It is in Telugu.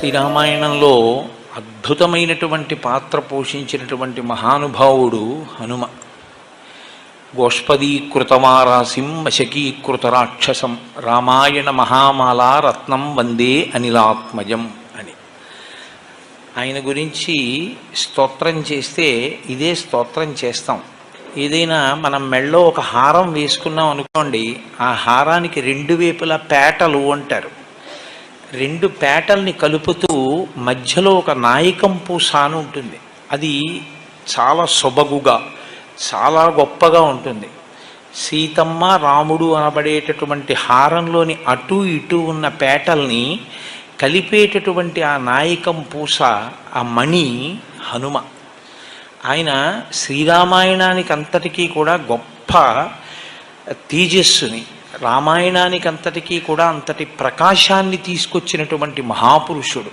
శ్రీరామాయణంలో అద్భుతమైనటువంటి పాత్ర పోషించినటువంటి మహానుభావుడు హనుమ. గోష్పదీకృతమారాసిం వశకీకృత రాక్షసం రామాయణ మహామాలా రత్నం వందే అనిలాత్మజం అని ఆయన గురించి స్తోత్రం చేస్తే ఇదే స్తోత్రం చేస్తాం. ఏదైనా మనం మెళ్ళో ఒక హారం వేసుకున్నాం అనుకోండి, ఆ హారానికి రెండు వైపులా పేటలు అంటారు. రెండు పేటల్ని కలుపుతూ మధ్యలో ఒక నాయకం పూస అని ఉంటుంది. అది చాలా సొబగుగా చాలా గొప్పగా ఉంటుంది. సీతమ్మ రాముడు అనబడేటటువంటి హారంలోని అటు ఇటు ఉన్న పేటల్ని కలిపేటటువంటి ఆ నాయకం పూస, ఆ మణి హనుమ. ఆయన శ్రీరామాయణానికి అంతటికీ కూడా గొప్ప తేజస్సుని, రామాయణానికి అంతటికీ కూడా అంతటి ప్రకాశాన్ని తీసుకొచ్చినటువంటి మహాపురుషుడు.